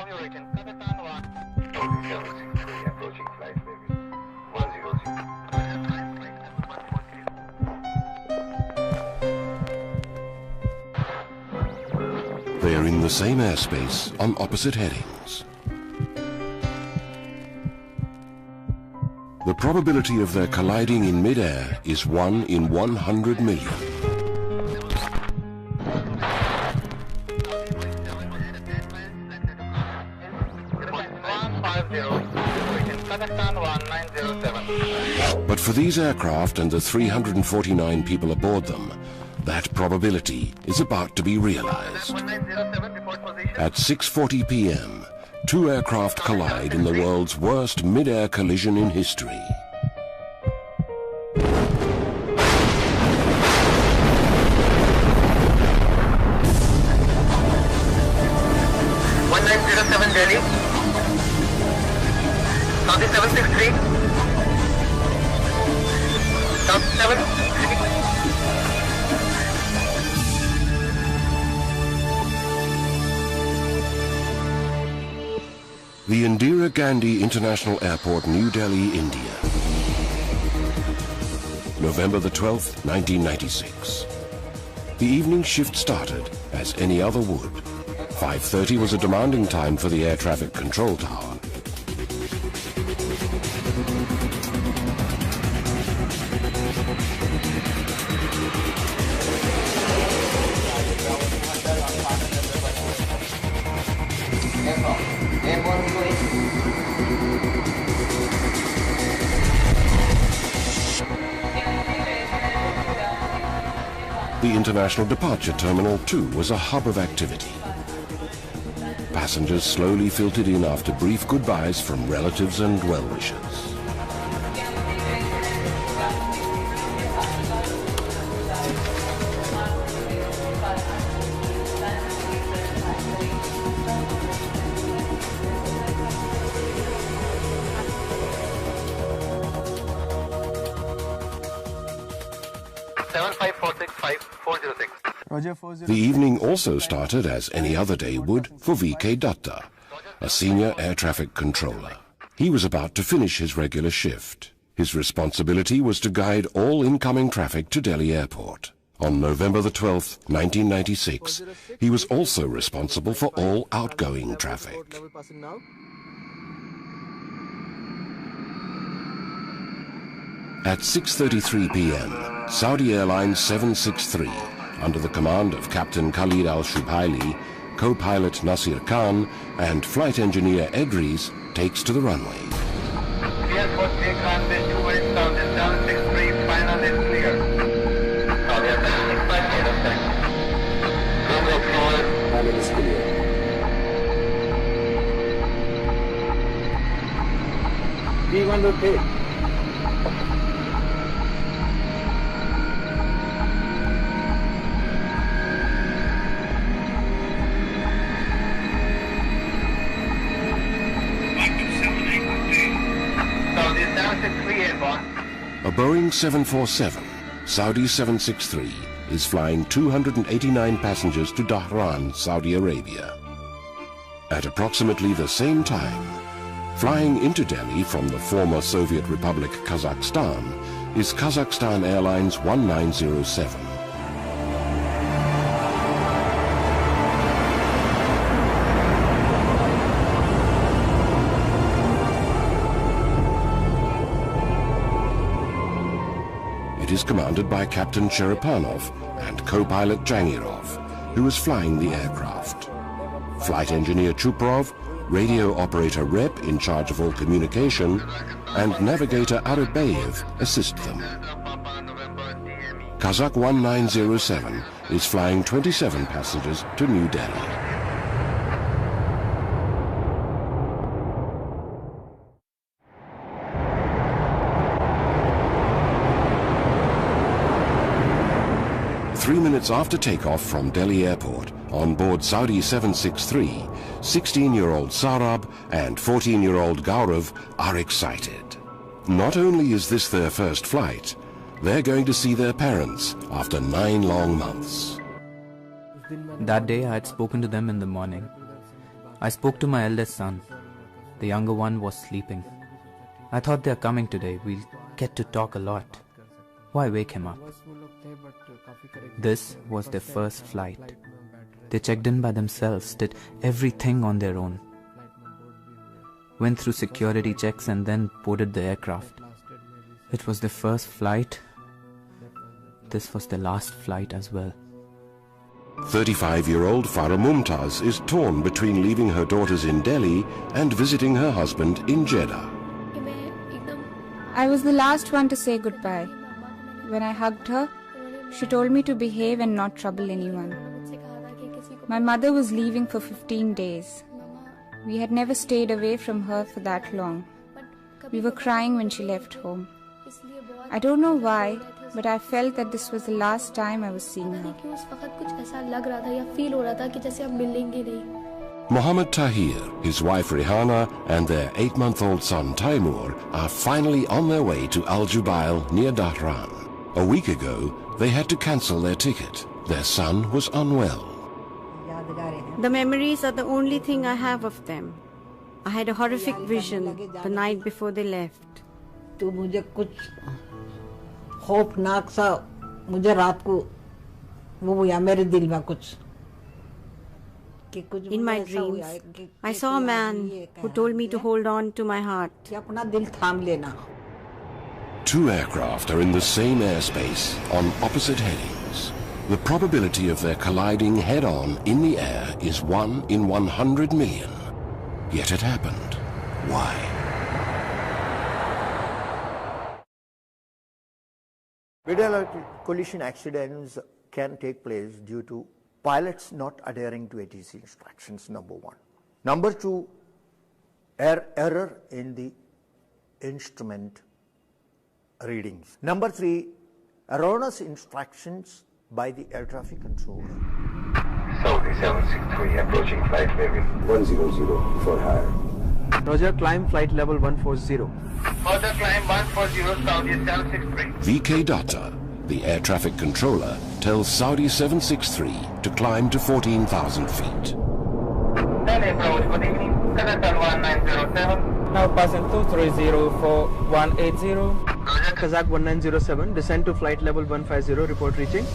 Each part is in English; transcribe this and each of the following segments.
Approaching flight maybe 100. They are in the same airspace on opposite headings. The probability of their colliding in mid-air is 1 in 100 million. But for these aircraft and the 349 people aboard them, that probability is about to be realized. At 6:40 p.m., two aircraft collide in the world's worst mid-air collision in history. Delhi, Saudi 763, South 763. The Indira Gandhi International Airport, New Delhi, India. November the 12th, 1996. The evening shift started as any other would. 5:30 was a demanding time for the air traffic control tower. The International Departure Terminal, too, was a hub of activity. Passengers slowly filtered in after brief goodbyes from relatives and well-wishers. The evening also started, as any other day would, for V.K. Datta, a senior air traffic controller. He was about to finish his regular shift. His responsibility was to guide all incoming traffic to Delhi Airport. On November the 12th, 1996, he was also responsible for all outgoing traffic. At 6:33 p.m., Saudi Airlines 763, under the command of Captain Khalid Al-Shubhaili, co-pilot Nasir Khan, and flight engineer Edris, takes to the runway. Clear for take runway 28 south, 763, final is clear. Saudi Airlines 65 Runway clear, final is clear. V1 rotate. A Boeing 747, Saudi 763, is flying 289 passengers to Dhahran, Saudi Arabia. At approximately the same time, flying into Delhi from the former Soviet Republic Kazakhstan is Kazakhstan Airlines 1907. It is commanded by Captain Cherepanov and co-pilot Jangirov, who is flying the aircraft. Flight engineer Chuprov, radio operator Rep in charge of all communication, and navigator Arabayev assist them. Kazakh 1907 is flying 27 passengers to New Delhi. Three minutes after takeoff from Delhi Airport, on board Saudi 763, 16-year-old Sarab and 14-year-old Gaurav are excited. Not only is this their first flight, they're going to see their parents after 9 long months. That day I had spoken to them in the morning. I spoke to my eldest son. The younger one was sleeping. I thought they're coming today. We'll get to talk a lot. Why wake him up? This was their first flight. They checked in by themselves, did everything on their own. Went through security checks and then boarded the aircraft. It was their first flight. This was their last flight as well. 35-year-old Farah Mumtaz is torn between leaving her daughters in Delhi and visiting her husband in Jeddah. I was the last one to say goodbye. When I hugged her, she told me to behave and not trouble anyone. My mother was leaving for 15 days. We had never stayed away from her for that long. We were crying when she left home. I don't know why, but I felt that this was the last time I was seeing her. Mohammed Tahir, his wife Rihanna and their 8-month-old son Taimur are finally on their way to Al Jubail near Dhahran. A week ago, they had to cancel their ticket. Their son was unwell. The memories are the only thing I have of them. I had a horrific vision the night before they left. In my dreams, I saw a man who told me to hold on to my heart. 2 aircraft are in the same airspace on opposite headings. The probability of their colliding head-on in the air is 1 in 100 million. Yet it happened. Why? Meteorological collision accidents can take place due to pilots not adhering to ATC instructions, number 1. Number 2, error in the instrument readings. Number 3, erroneous instructions by the air traffic controller. Saudi 763 approaching flight level 100 for higher. Roger, climb flight level 140. Further climb 140 Saudi 763. VK Datta, the air traffic controller, tells Saudi 763 to climb to 14,000 feet. Then approach, good evening, Kazakhstan 1907. Now passing 230 for 180. Roger, Kazakh 1907, descend to flight level 150, report reaching.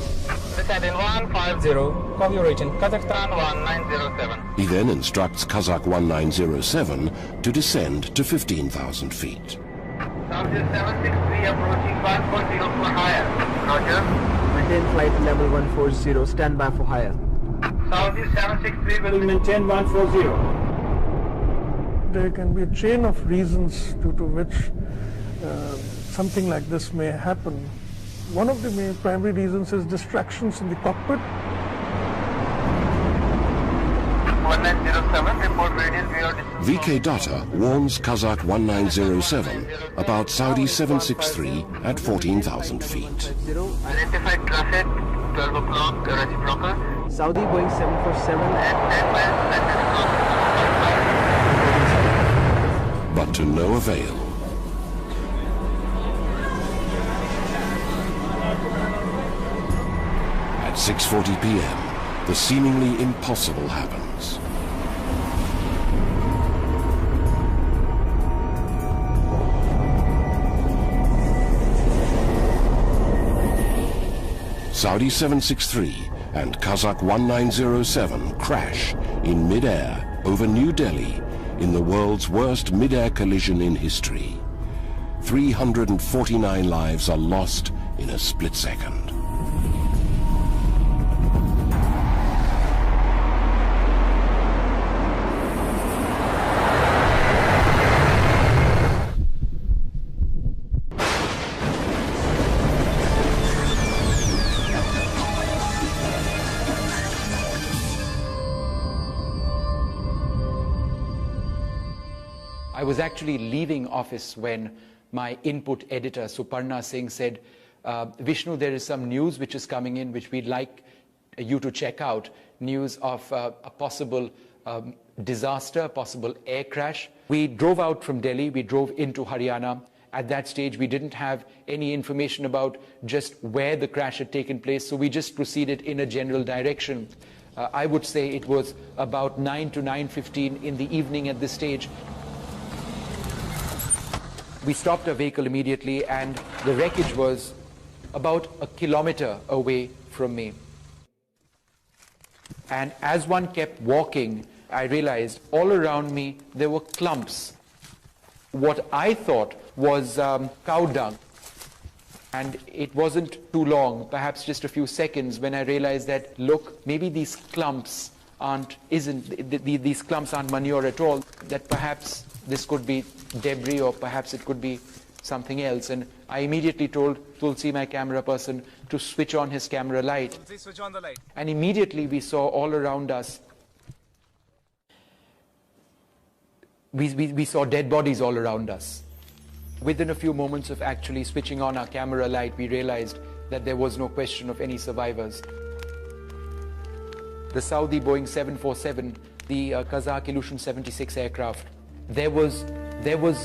descend in 150. Call you reaching Kazakhstan 1907. He then instructs Kazakh 1907 to descend to 15,000 feet. Saudi 763 approaching 140 for higher. Roger. Maintain flight level 140, stand by for higher. Saudi 763 will maintain 140. There can be a chain of reasons due to which something like this may happen. One of the main primary reasons is distractions in the cockpit. 1907, report radius beyond. VK Datta warns Kazakh 1907 about Saudi 763 at 14,000 feet. Identified traffic, 12 o'clock, reciprocal. Saudi Boeing 747 At 10 miles, But to no avail. At 6:40 p.m., the seemingly impossible happens. Saudi 763 and Kazakh 1907 crash in mid-air over New Delhi in the world's worst mid-air collision in history. 349 lives are lost in a split second. I was actually leaving office when my input editor, Suparna Singh, said, Vishnu, there is some news which is coming in which we'd like you to check out, news of a possible disaster, possible air crash. We drove out from Delhi, we drove into Haryana. At that stage, we didn't have any information about just where the crash had taken place, so we just proceeded in a general direction. I would say it was about 9 to 9:15 in the evening at this stage. We stopped our vehicle immediately, and the wreckage was about a kilometer away from me. And as one kept walking, I realized all around me there were clumps. What I thought was cow dung. And it wasn't too long, perhaps just a few seconds, when I realized that, look, maybe these clumps aren't manure at all, that perhaps this could be debris, or perhaps it could be something else. And I immediately told Tulsi, my camera person, to switch on his camera light. Tulsi, switch on the light. And immediately we saw all around us, we saw dead bodies all around us. Within a few moments of actually switching on our camera light, we realized that there was no question of any survivors. The Saudi Boeing 747, the Kazakh Ilyushin Il-76 aircraft, there was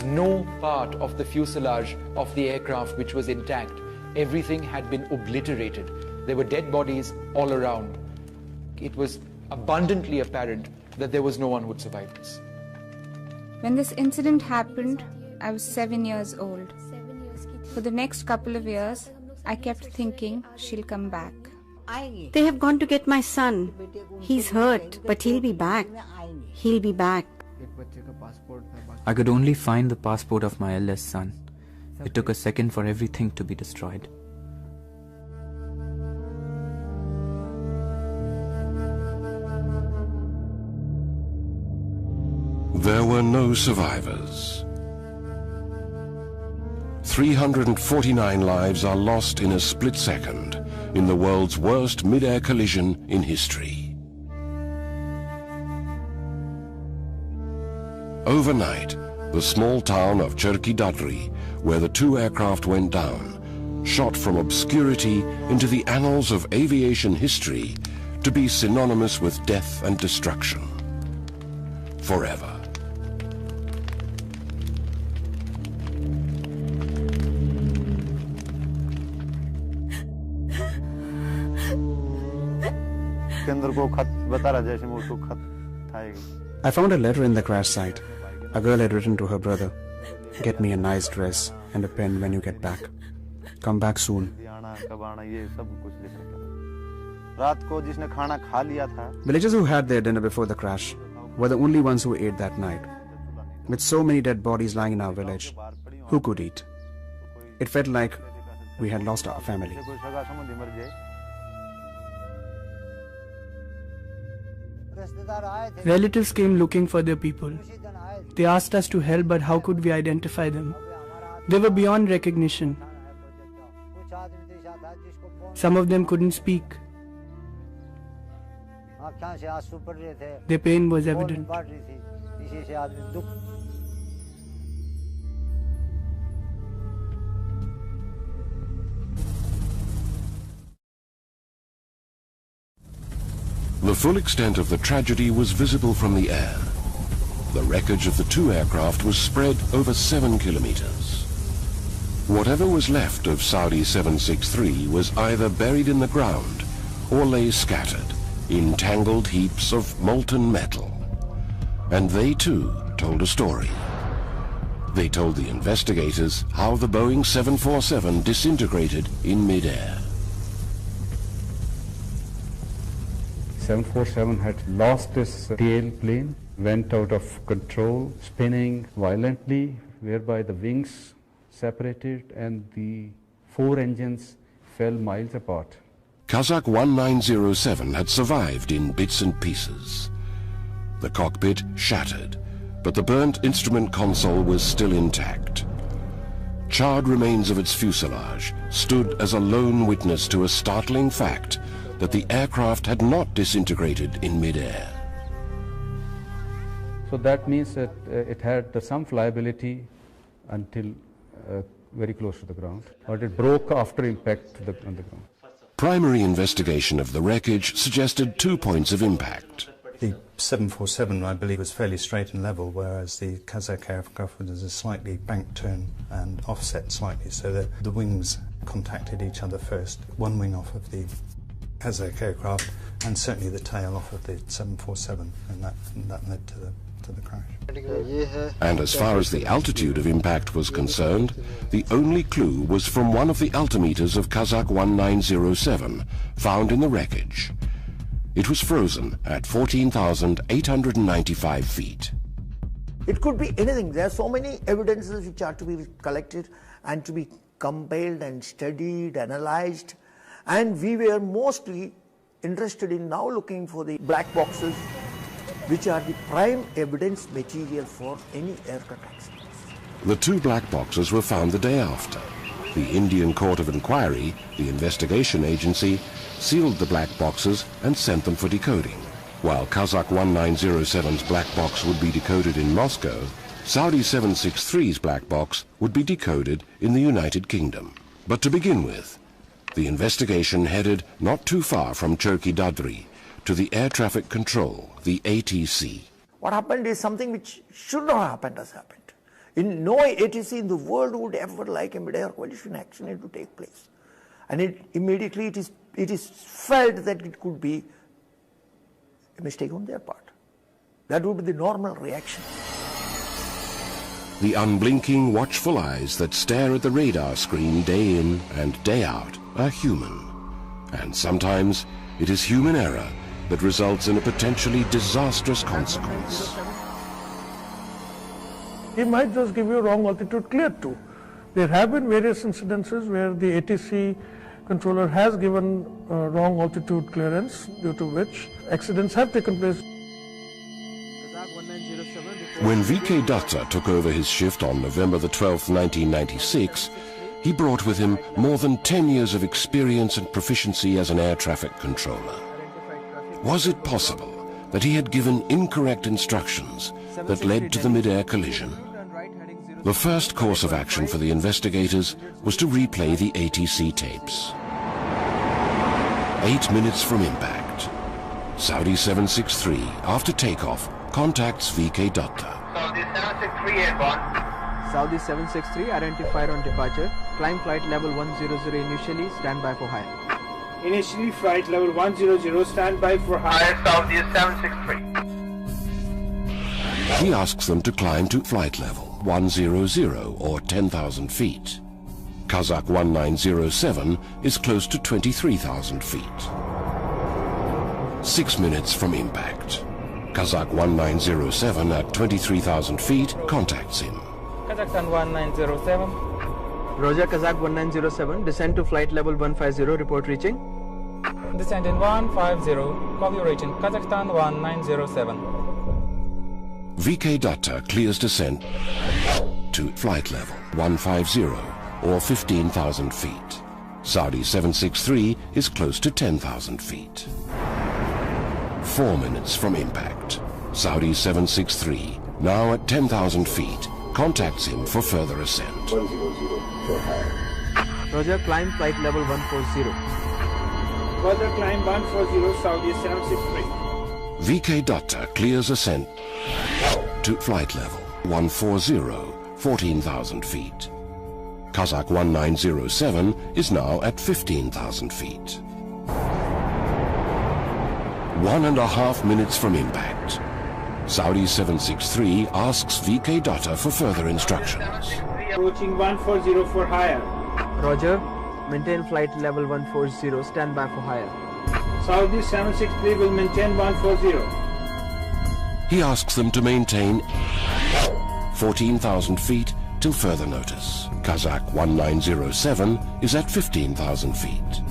no part of the fuselage of the aircraft which was intact. Everything had been obliterated. There were dead bodies all around. It was abundantly apparent that there was no one who would survive this. When this incident happened, I was 7 years old. For the next couple of years, I kept thinking she'll come back. They have gone to get my son. He's hurt, but he'll be back. He'll be back. I could only find the passport of my eldest son. It took a second for everything to be destroyed. There were no survivors. 349 lives are lost in a split second in the world's worst mid-air collision in history. Overnight, the small town of Charkhi Dadri, where the two aircraft went down, shot from obscurity into the annals of aviation history to be synonymous with death and destruction. Forever. I found a letter in the crash site. A girl had written to her brother, "Get me a nice dress and a pen when you get back. Come back soon." Villagers who had their dinner before the crash were the only ones who ate that night. With so many dead bodies lying in our village, who could eat? It felt like we had lost our family. Relatives came looking for their people. They asked us to help, but how could we identify them? They were beyond recognition. Some of them couldn't speak. Their pain was evident. The full extent of the tragedy was visible from the air. The wreckage of the two aircraft was spread over 7 kilometers. Whatever was left of Saudi 763 was either buried in the ground or lay scattered in tangled heaps of molten metal. And they too told a story. They told the investigators how the Boeing 747 disintegrated in mid-air. 747 had lost its tail plane, went out of control, spinning violently, whereby the wings separated and the 4 engines fell miles apart. Kazakh 1907 had survived in bits and pieces. The cockpit shattered, but the burnt instrument console was still intact. Charred remains of its fuselage stood as a lone witness to a startling fact that the aircraft had not disintegrated in mid-air. So that means that it had some flyability until very close to the ground, but it broke after impact on the ground. Primary investigation of the wreckage suggested 2 points of impact. The 747, I believe, was fairly straight and level, whereas the Kazakh aircraft was a slightly bank turn and offset slightly, so that the wings contacted each other first. One wing off of the Kazakh aircraft and certainly the tail off of the 747, and that led to the crash. And as far as the altitude of impact was concerned, the only clue was from one of the altimeters of Kazakh 1907 found in the wreckage. It was frozen at 14,895 feet. It could be anything. There are so many evidences which are to be collected and to be compiled and studied, analyzed, and we were mostly interested in now looking for the black boxes, which are the prime evidence material for any aircraft accidents. The two black boxes were found the day after. The Indian Court of Inquiry, the investigation agency, sealed the black boxes and sent them for decoding. While Kazakh 1907's black box would be decoded in Moscow, Saudi 763's black box would be decoded in the United Kingdom. But to begin with, the investigation headed not too far from Charkhi Dadri to the Air Traffic Control, the ATC. What happened is something which should not have happened has happened. In no ATC in the world would ever like a mid-air collision accident to take place. And immediately it is felt that it could be a mistake on their part. That would be the normal reaction. The unblinking, watchful eyes that stare at the radar screen day in and day out are human. And sometimes it is human error that results in a potentially disastrous consequence. He might just give you a wrong altitude clear to. There have been various incidences where the ATC controller has given wrong altitude clearance, due to which accidents have taken place. When VK Datta took over his shift on November the 12th, 1996, he brought with him more than 10 years of experience and proficiency as an air traffic controller. Was it possible that he had given incorrect instructions that led to the mid-air collision? The first course of action for the investigators was to replay the ATC tapes. 8 minutes from impact, Saudi 763, after takeoff, contacts VK Datta. Saudi 763 airborne. Saudi 763 identified on departure. Climb flight level 100 initially, stand by for higher. Initially flight level 100, stand by for higher. Saudi 763. He asks them to climb to flight level 100 or 10,000 feet. Kazakh 1907 is close to 23,000 feet. 6 minutes from impact, Kazakh 1907 at 23,000 feet contacts him. Kazakhstan 1907. Roger, Kazakh 1907, descend to flight level 150, report reaching. Descent in 150, copy reaching Kazakhstan 1907. VK Datta clears descent to flight level 150 or 15,000 feet. Saudi 763 is close to 10,000 feet. 4 minutes from impact, Saudi 763, now at 10,000 feet, contacts him for further ascent. 100 for higher. Roger, climb flight level 140. Further climb 140, Saudi 763. VK Datta clears ascent to flight level 140, 14,000 feet. Kazakh 1907 is now at 15,000 feet. 1.5 minutes from impact, Saudi 763 asks VK Datta for further instructions. Approaching 140 for higher. Roger, maintain flight level 140, stand by for higher. Saudi 763 will maintain 140. He asks them to maintain 14,000 feet till further notice. Kazakh 1907 is at 15,000 feet.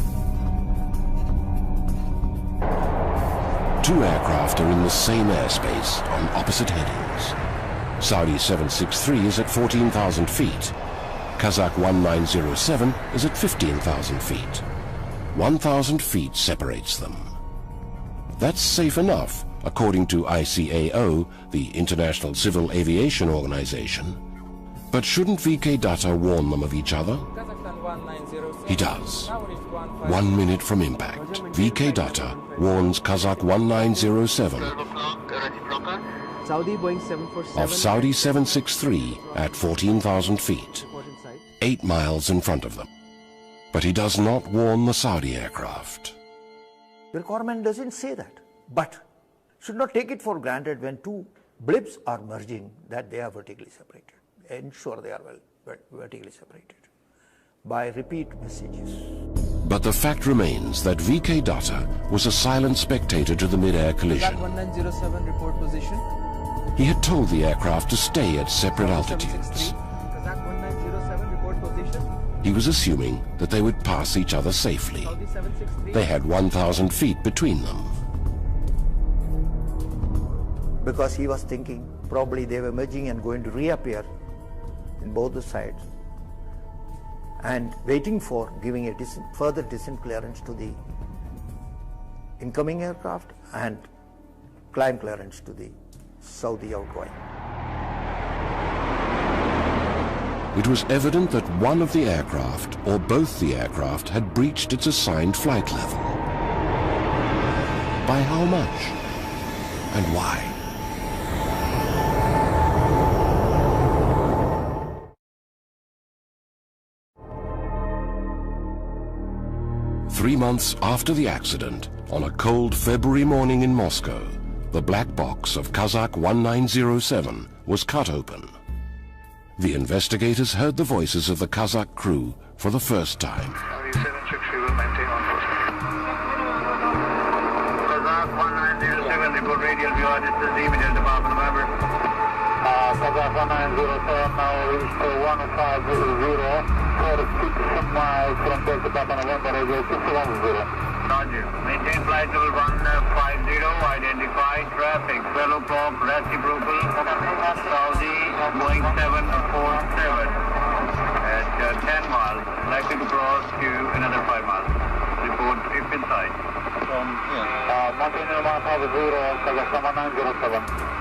Two aircraft are in the same airspace on opposite headings. Saudi 763 is at 14,000 feet. Kazakh 1907 is at 15,000 feet. 1,000 feet separates them. That's safe enough, according to ICAO, the International Civil Aviation Organization. But shouldn't VK Datta warn them of each other? He does. 1 minute from impact, VK Datta warns Kazakh 1907 Saudi Boeing 747 of Saudi 763 at 14,000 feet, 8 miles in front of them. But he does not warn the Saudi aircraft. The requirement doesn't say that, but should not take it for granted when two blips are merging that they are vertically separated. Ensure they are vertically separated by repeat messages. But the fact remains that VK Datta was a silent spectator to the mid-air collision. Kazakh 1907 report position. He had told the aircraft to stay at separate altitudes. Kazakh 1907 report position. He was assuming that they would pass each other safely. They had 1,000 feet between them. Because he was thinking probably they were merging and going to reappear in both the sides, and waiting for giving a further descent clearance to the incoming aircraft and climb clearance to the Saudi outgoing. It was evident that one of the aircraft, or both the aircraft, had breached its assigned flight level. By how much? And why? Three months after the accident, on a cold February morning in Moscow, the black box of Kazakh 1907 was cut open. The investigators heard the voices of the Kazakh crew for the first time. Kazakh 1907, report radial view, this is the immediate department member. Kazakh 1907, now reached 1500. 6 miles from Delta Papa November, radio 610. Roger. Maintain flight level 150, identify traffic, 12 o'clock, reciprocal, Saudi, Boeing 747. At 10 miles, likely to cross to another 5 miles. Report if inside. Maintain 150, Kazakhstan 1907.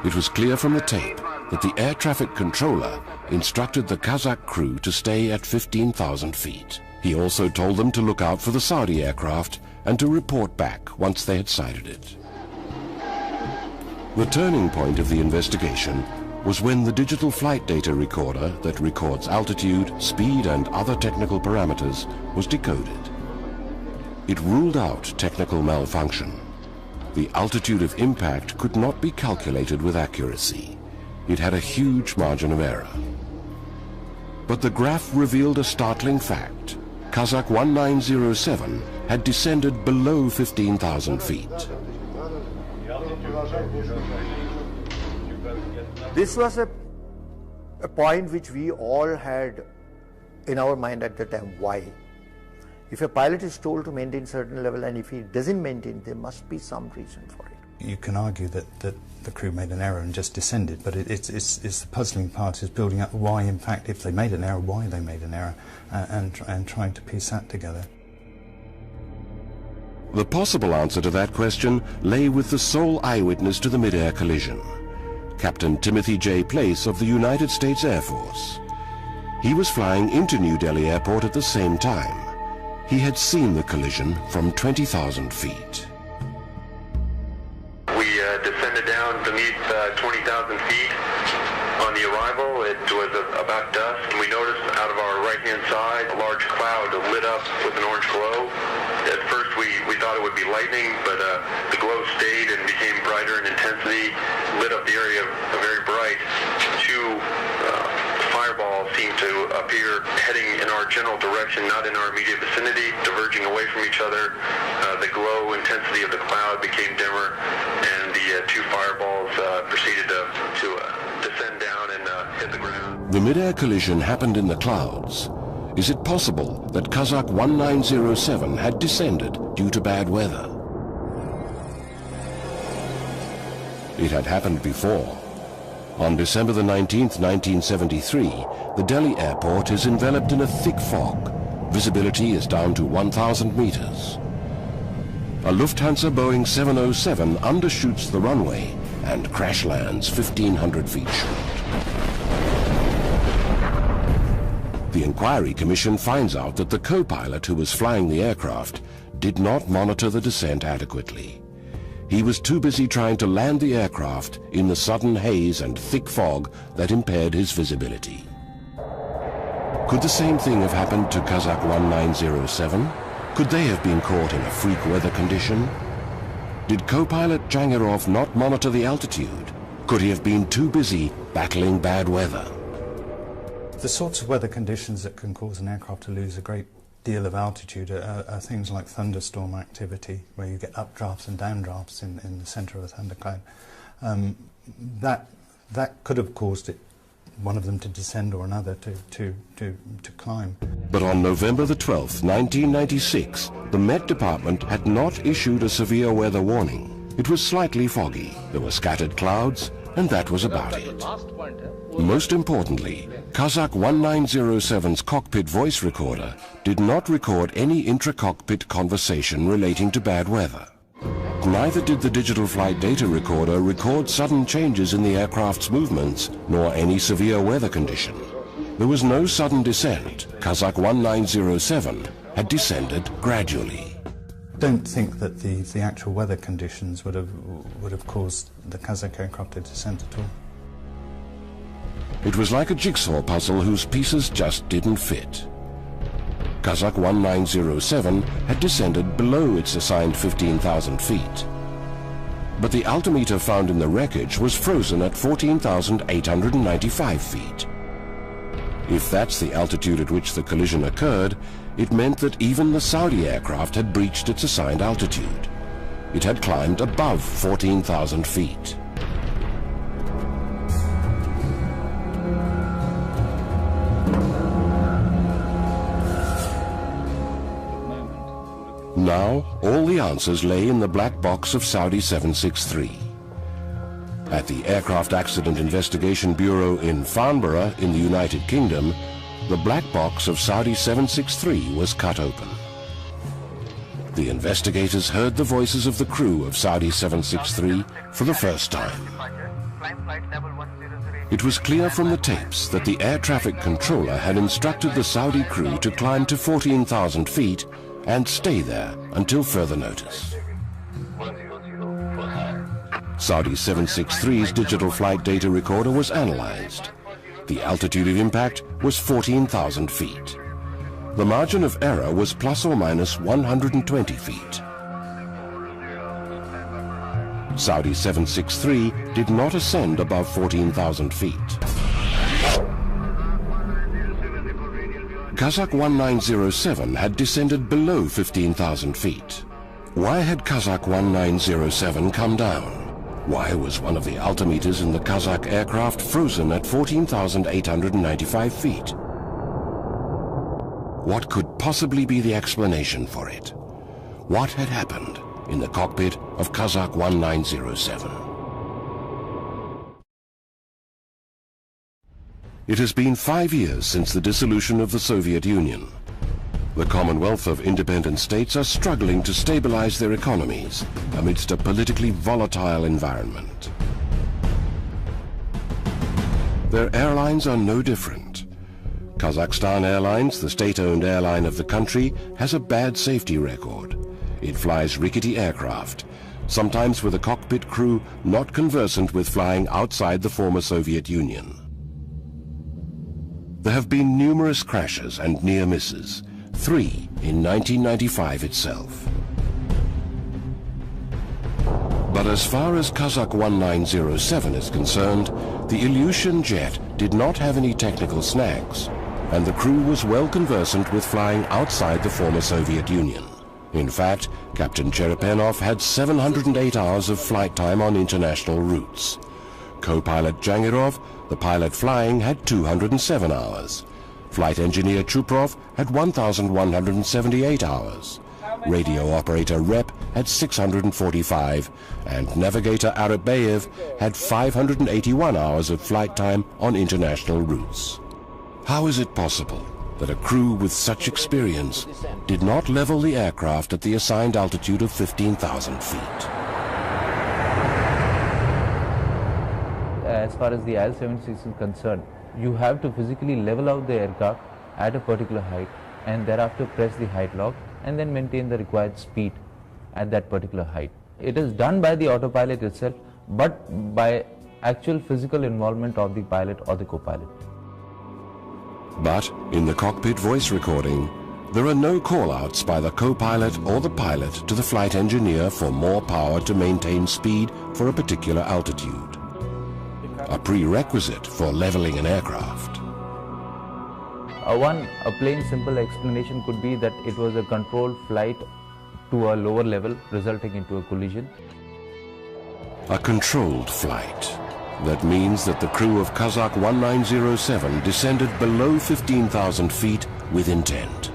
It was clear from the tape that the air traffic controller instructed the Kazakh crew to stay at 15,000 feet. He also told them to look out for the Saudi aircraft and to report back once they had sighted it. The turning point of the investigation was when the digital flight data recorder that records altitude, speed and other technical parameters was decoded. It ruled out technical malfunction. The altitude of impact could not be calculated with accuracy. It had a huge margin of error. But the graph revealed a startling fact. Kazakh 1907 had descended below 15,000 feet. This was a point which we all had in our mind at the time. Why? If a pilot is told to maintain certain level and if he doesn't maintain, there must be some reason for it. You can argue that the crew made an error and just descended, but it's the puzzling part is building up why, in fact, if they made an error, why they made an error, and trying to piece that together. The possible answer to that question lay with the sole eyewitness to the mid-air collision, Captain Timothy J. Place of the United States Air Force. He was flying into New Delhi Airport at the same time. He had seen the collision from 20,000 feet. We descended down beneath 20,000 feet. On the arrival, it was about dusk, and we noticed out of our right-hand side a large cloud lit up with an orange glow. At first, we thought it would be lightning, but the glow stayed and became brighter in intensity, lit up the area very bright. Two fireballs seemed to appear heading in our general direction, not in our immediate vicinity, diverging away from each other. The glow intensity of the cloud became dimmer, and the two fireballs proceeded to descend down and hit the ground. The mid-air collision happened in the clouds. Is it possible that Kazakh 1907 had descended due to bad weather? It had happened before. On December the 19th, 1973, the Delhi airport is enveloped in a thick fog. Visibility is down to 1,000 meters. A Lufthansa Boeing 707 undershoots the runway and crash lands 1,500 feet short. The Inquiry Commission finds out that the co-pilot who was flying the aircraft did not monitor the descent adequately. He was too busy trying to land the aircraft in the sudden haze and thick fog that impaired his visibility. Could the same thing have happened to Kazakh 1907? Could they have been caught in a freak weather condition? Did co-pilot Jangirov not monitor the altitude? Could he have been too busy battling bad weather? The sorts of weather conditions that can cause an aircraft to lose a great deal of altitude are things like thunderstorm activity, where you get updrafts and downdrafts in the centre of a thundercloud. That could have caused one of them to descend or another to climb. But on November the 12th, 1996, the Met Department had not issued a severe weather warning. It was slightly foggy, there were scattered clouds, and that was about it. Most importantly, Kazakh 1907's cockpit voice recorder did not record any intra-cockpit conversation relating to bad weather. Neither did the digital flight data recorder record sudden changes in the aircraft's movements, nor any severe weather condition. There was no sudden descent. Kazakh 1907 had descended gradually. I don't think that the actual weather conditions would have caused the Kazakh aircraft to descend at all. It was like a jigsaw puzzle whose pieces just didn't fit. Kazakh 1907 had descended below its assigned 15,000 feet. But the altimeter found in the wreckage was frozen at 14,895 feet. If that's the altitude at which the collision occurred, it meant that even the Saudi aircraft had breached its assigned altitude. It had climbed above 14,000 feet. Now, all the answers lay in the black box of Saudi 763. At the Aircraft Accident Investigation Bureau in Farnborough in the United Kingdom, the black box of Saudi 763 was cut open. The investigators heard the voices of the crew of Saudi 763 for the first time. It was clear from the tapes that the air traffic controller had instructed the Saudi crew to climb to 14,000 feet and stay there until further notice. Saudi 763's digital flight data recorder was analyzed. The altitude of impact was 14,000 feet. The margin of error was plus or minus 120 feet. Saudi 763 did not ascend above 14,000 feet. Kazakh 1907 had descended below 15,000 feet. Why had Kazakh 1907 come down? Why was one of the altimeters in the Kazakh aircraft frozen at 14,895 feet? What could possibly be the explanation for it? What had happened in the cockpit of Kazakh 1907? It has been 5 years since the dissolution of the Soviet Union. The Commonwealth of Independent States are struggling to stabilize their economies amidst a politically volatile environment. Their airlines are no different. Kazakhstan Airlines, the state-owned airline of the country, has a bad safety record. It flies rickety aircraft, sometimes with a cockpit crew not conversant with flying outside the former Soviet Union. There have been numerous crashes and near misses, 3 in 1995 itself. But as far as Kazakh 1907 is concerned, the Ilyushin jet did not have any technical snags, and the crew was well conversant with flying outside the former Soviet Union. In fact, Captain Cherepenov had 708 hours of flight time on international routes. Co-pilot Jangirov, the pilot flying, had 207 hours. Flight engineer Chuprov had 1,178 hours. Radio operator Rep had 645, and navigator Arabayev had 581 hours of flight time on international routes. How is it possible that a crew with such experience did not level the aircraft at the assigned altitude of 15,000 feet? As far as the IL-76 is concerned, you have to physically level out the aircraft at a particular height and thereafter press the height lock and then maintain the required speed at that particular height. It is done by the autopilot itself, but by actual physical involvement of the pilot or the co-pilot. But in the cockpit voice recording, There are no call-outs by the co-pilot or the pilot to the flight engineer for more power to maintain speed for a particular altitude, a prerequisite for leveling an aircraft. A plain simple explanation could be that it was a controlled flight to a lower level, resulting into a collision. A controlled flight. That means that the crew of Kazakh 1907 descended below 15,000 feet with intent.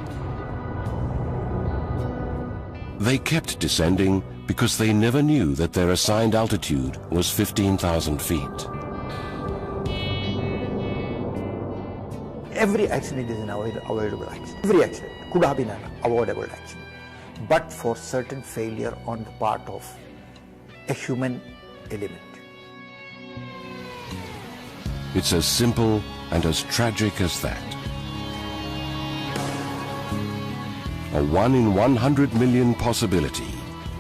They kept descending because they never knew that their assigned altitude was 15,000 feet. Every accident is an avoidable accident. Every accident could have been an avoidable accident, but for certain failure on the part of a human element. It's as simple and as tragic as that. A 1 in 100 million possibility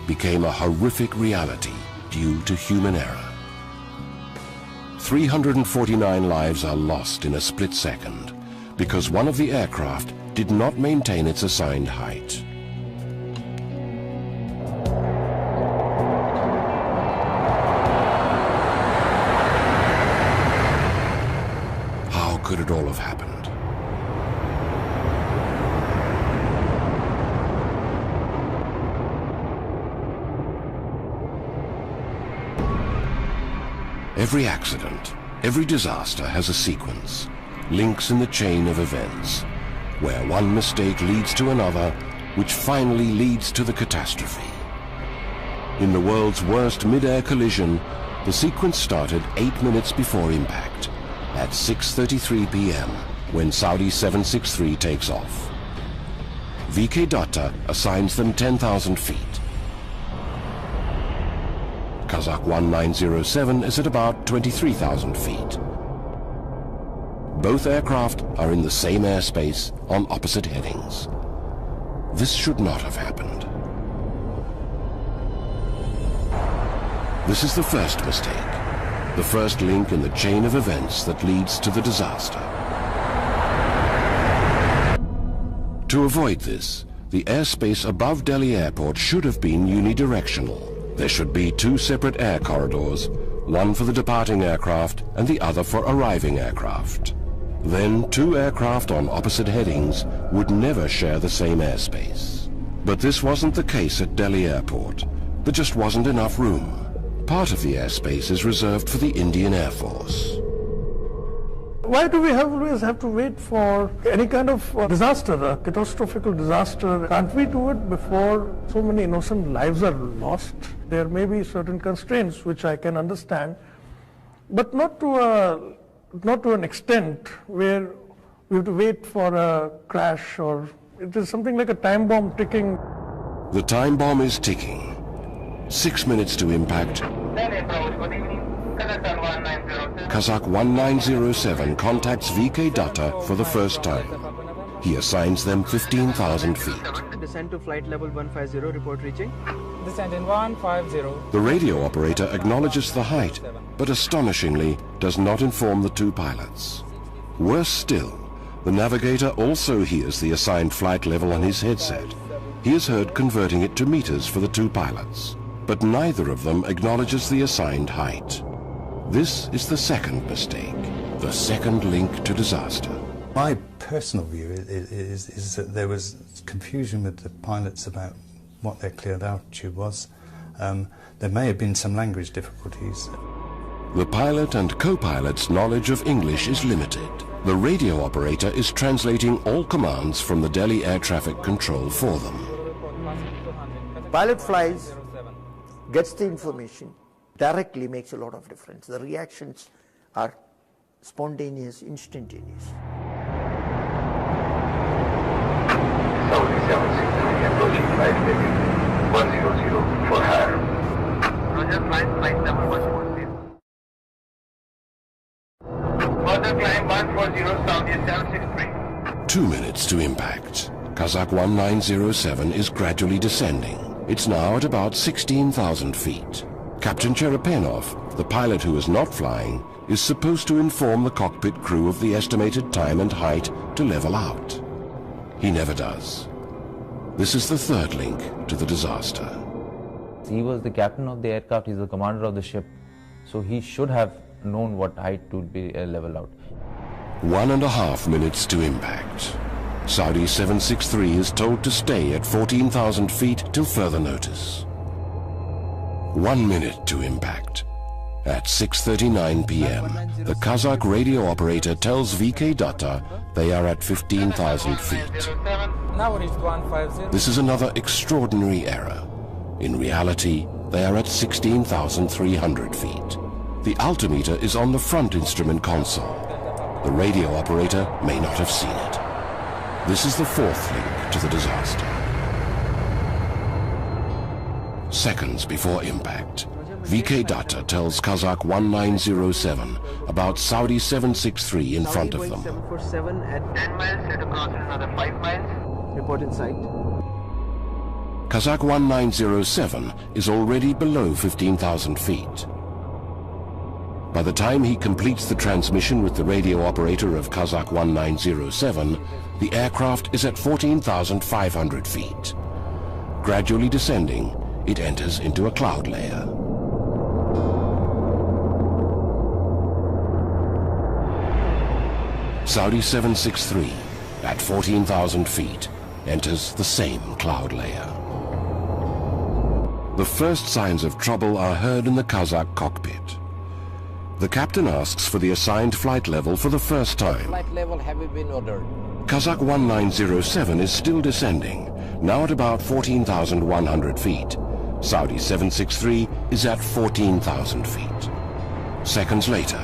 became a horrific reality due to human error. 349 lives are lost in a split second because one of the aircraft did not maintain its assigned height. How could it all have happened? Every accident, every disaster has a sequence, links in the chain of events, where one mistake leads to another, which finally leads to the catastrophe. In the world's worst mid-air collision, the sequence started 8 minutes before impact, at 6:33 p.m., when Saudi 763 takes off. VK Datta assigns them 10,000 feet. Kazakh 1907 is at about 23,000 feet. Both aircraft are in the same airspace on opposite headings. This should not have happened. This is the first mistake, the first link in the chain of events that leads to the disaster. To avoid this, the airspace above Delhi Airport should have been unidirectional. There should be 2 separate air corridors, one for the departing aircraft and the other for arriving aircraft. Then 2 aircraft on opposite headings would never share the same airspace. But this wasn't the case at Delhi Airport. There just wasn't enough room. Part of the airspace is reserved for the Indian Air Force. Why do we always have to wait for any kind of disaster, a catastrophic disaster? Can't we do it before so many innocent lives are lost? There may be certain constraints which I can understand, but not to an extent where we have to wait for a crash, or it is something like a time bomb ticking. The time bomb is ticking. 6 minutes to impact. Kazakh 1907 contacts VK Datta for the first time. He assigns them 15,000 feet. Descend to flight level 150, report reaching. Descend in 150. The radio operator acknowledges the height, but astonishingly does not inform the 2 pilots. Worse still, the navigator also hears the assigned flight level on his headset. He is heard converting it to meters for the 2 pilots, but neither of them acknowledges the assigned height. This is the second mistake, the second link to disaster. My personal view is that there was confusion with the pilots about what their cleared altitude was. There may have been some language difficulties. The pilot and co-pilot's knowledge of English is limited. The radio operator is translating all commands from the Delhi Air Traffic Control for them. Pilot flies, gets the information, directly makes a lot of difference. The reactions are spontaneous, instantaneous. Saudi 763 approaching flight level 100 for higher. Roger, flight number 140. Further climb 140, Saudi 763. 2 minutes to impact. Kazakh 1907 is gradually descending. It's now at about 16,000 feet. Captain Cherepenov, the pilot who is not flying, is supposed to inform the cockpit crew of the estimated time and height to level out. He never does. This is the third link to the disaster. He was the captain of the aircraft, he's the commander of the ship, so he should have known what height to be level out. 1.5 minutes to impact. Saudi 763 is told to stay at 14,000 feet till further notice. 1 minute to impact. At 6:39 p.m., the Kazakh radio operator tells VK Datta they are at 15,000 feet. Now reached 150. This is another extraordinary error. In reality, they are at 16,300 feet. The altimeter is on the front instrument console. The radio operator may not have seen it. This is the fourth link to the disaster. Seconds before impact, VK Datta tells Kazakh 1907 about Saudi 763 in front of them. 747 at 10 miles, set across another 5 miles. reported site. Kazakh 1907 is already below 15,000 feet. By the time he completes the transmission with the radio operator of Kazakh 1907, the aircraft is at 14,500 feet. Gradually descending, it enters into a cloud layer. Saudi 763, at 14,000 feet, enters the same cloud layer. The first signs of trouble are heard in the Kazakh cockpit. The captain asks for the assigned flight level for the first time. Flight level have been ordered. Kazakh 1907 is still descending, now at about 14,100 feet. Saudi 763 is at 14,000 feet. Seconds later,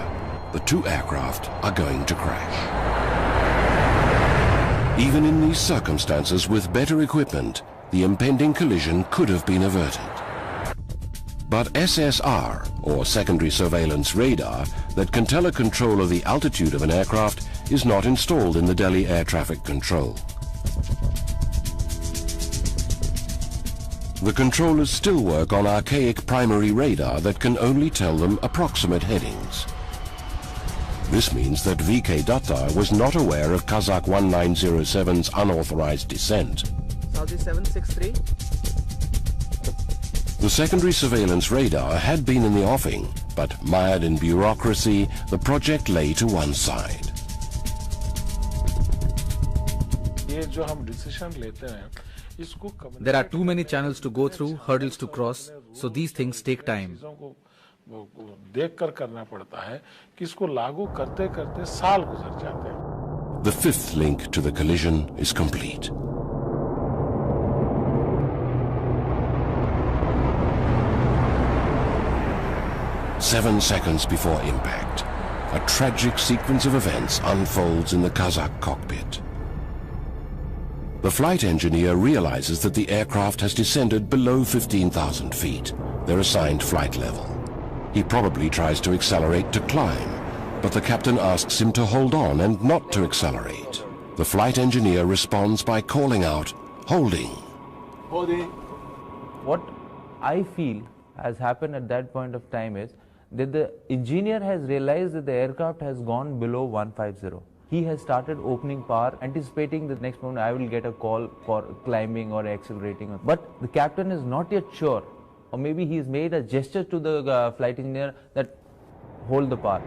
the two aircraft are going to crash. Even in these circumstances, with better equipment, the impending collision could have been averted. But SSR, or secondary surveillance radar, that can tell a controller the altitude of an aircraft is not installed in the Delhi Air Traffic Control. The controllers still work on archaic primary radar that can only tell them approximate headings. This means that VK Datta was not aware of Kazakh 1907's unauthorized descent. Saudi 763. The secondary surveillance radar had been in the offing, but mired in bureaucracy, the project lay to one side. There are too many channels to go through, hurdles to cross, so these things take time. The fifth link to the collision is complete. Seven seconds before impact, a tragic sequence of events unfolds in the Kazakh cockpit. The flight engineer realizes that the aircraft has descended below 15,000 feet, their assigned flight level. He probably tries to accelerate to climb, but the captain asks him to hold on and not to accelerate. The flight engineer responds by calling out, "Holding." Holding. What I feel has happened at that point of time is that the engineer has realized that the aircraft has gone below 150. He has started opening power, anticipating the next moment I will get a call for climbing or accelerating. But the captain is not yet sure, or maybe he's made a gesture to the flight engineer that hold the power.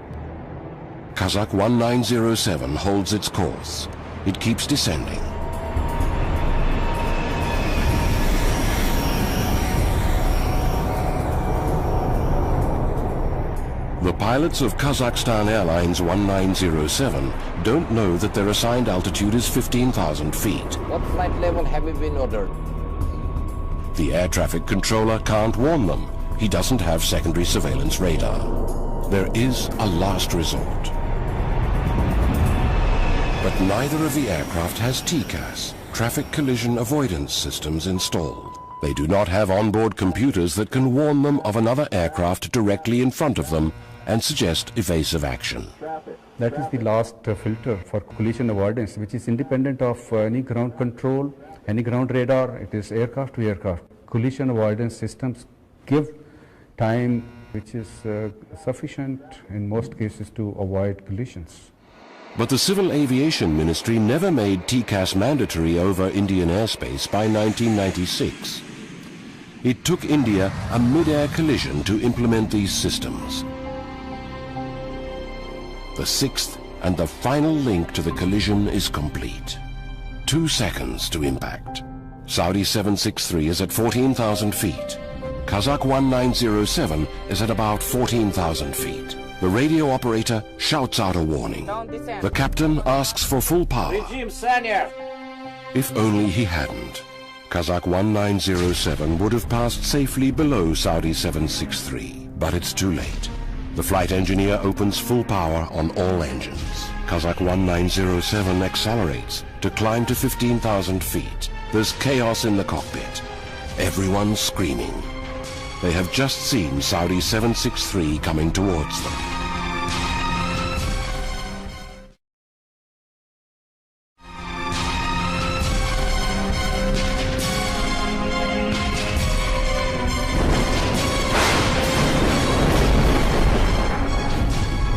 Kazakh 1907 holds its course. It keeps descending. The pilots of Kazakhstan Airlines 1907 don't know that their assigned altitude is 15,000 feet. What flight level have been ordered? The air traffic controller can't warn them. He doesn't have secondary surveillance radar. There is a last resort. But neither of the aircraft has TCAS, traffic collision avoidance systems, installed. They do not have onboard computers that can warn them of another aircraft directly in front of them and suggest evasive action. That is the last filter for collision avoidance, which is independent of any ground control, any ground radar. It is aircraft to aircraft. Collision avoidance systems give time which is sufficient in most cases to avoid collisions. But the Civil Aviation Ministry never made TCAS mandatory over Indian airspace by 1996. It took India a mid-air collision to implement these systems. The sixth and the final link to the collision is complete. 2 seconds to impact. Saudi 763 is at 14,000 feet. Kazakh 1907 is at about 14,000 feet. The radio operator shouts out a warning. The captain asks for full power. If only he hadn't. Kazakh 1907 would have passed safely below Saudi 763, but it's too late. The flight engineer opens full power on all engines. Kazakh 1907 accelerates to climb to 15,000 feet. There's chaos in the cockpit. Everyone's screaming. They have just seen Saudi 763 coming towards them.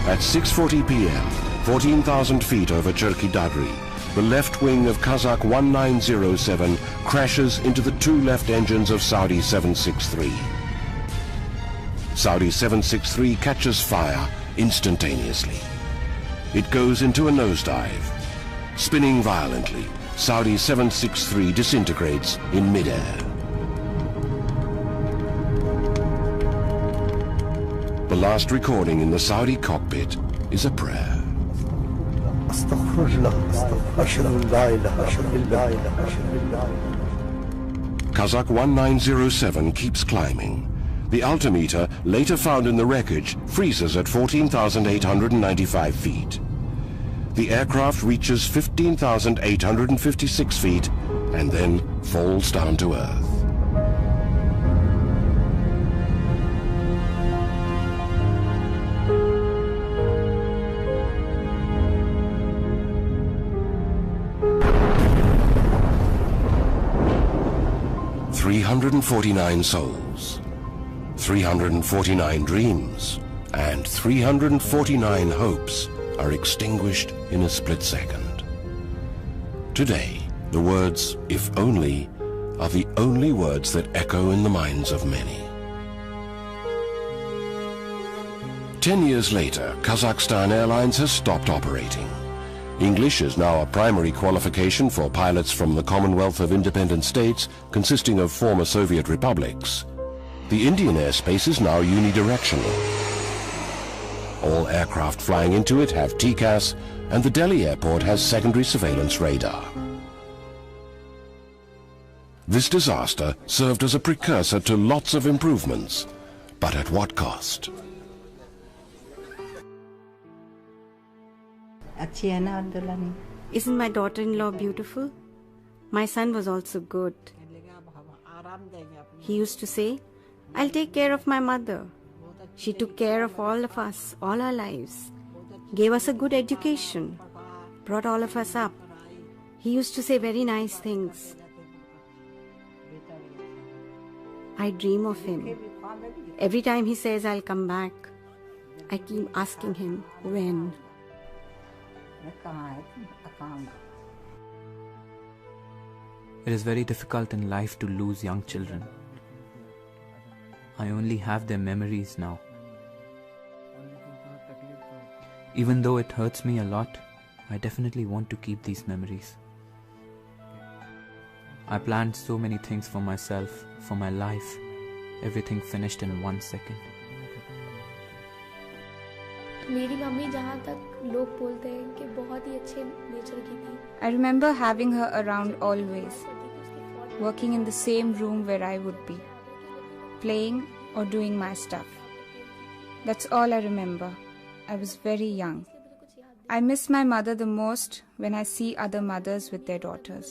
At 6:40 p.m., 14,000 feet over Charkhi Dadri, the left wing of Kazakh 1907 crashes into the 2 left engines of Saudi 763. Saudi 763 catches fire instantaneously. It goes into a nosedive. Spinning violently, Saudi 763 disintegrates in mid-air. The last recording in the Saudi cockpit is a prayer. Kazakh 1907 keeps climbing. The altimeter, later found in the wreckage, freezes at 14,895 feet. The aircraft reaches 15,856 feet and then falls down to earth. "349 souls, 349 dreams, and 349 hopes are extinguished in a split second." Today, the words, "if only," are the only words that echo in the minds of many. 10 years later, Kazakhstan Airlines has stopped operating. English is now a primary qualification for pilots from the Commonwealth of Independent States consisting of former Soviet republics. The Indian airspace is now unidirectional. All aircraft flying into it have TCAS, and the Delhi airport has secondary surveillance radar. This disaster served as a precursor to lots of improvements, but at what cost? Isn't my daughter-in-law beautiful? My son was also good. He used to say, "I'll take care of my mother. She took care of all of us, all our lives, gave us a good education, brought all of us up." He used to say very nice things. I dream of him. Every time he says, "I'll come back," I keep asking him, when? It is very difficult in life to lose young children. I only have their memories now. Even though it hurts me a lot, I definitely want to keep these memories. I planned so many things for myself, for my life. Everything finished in 1 second. मेरी mummy जहाँ तक लोग बोलते हैं कि बहुत ही अच्छे nature की थी. I remember having her around always, working in the same room where I would be, playing or doing my stuff. That's all I remember. I was very young. I miss my mother the most when I see other mothers with their daughters.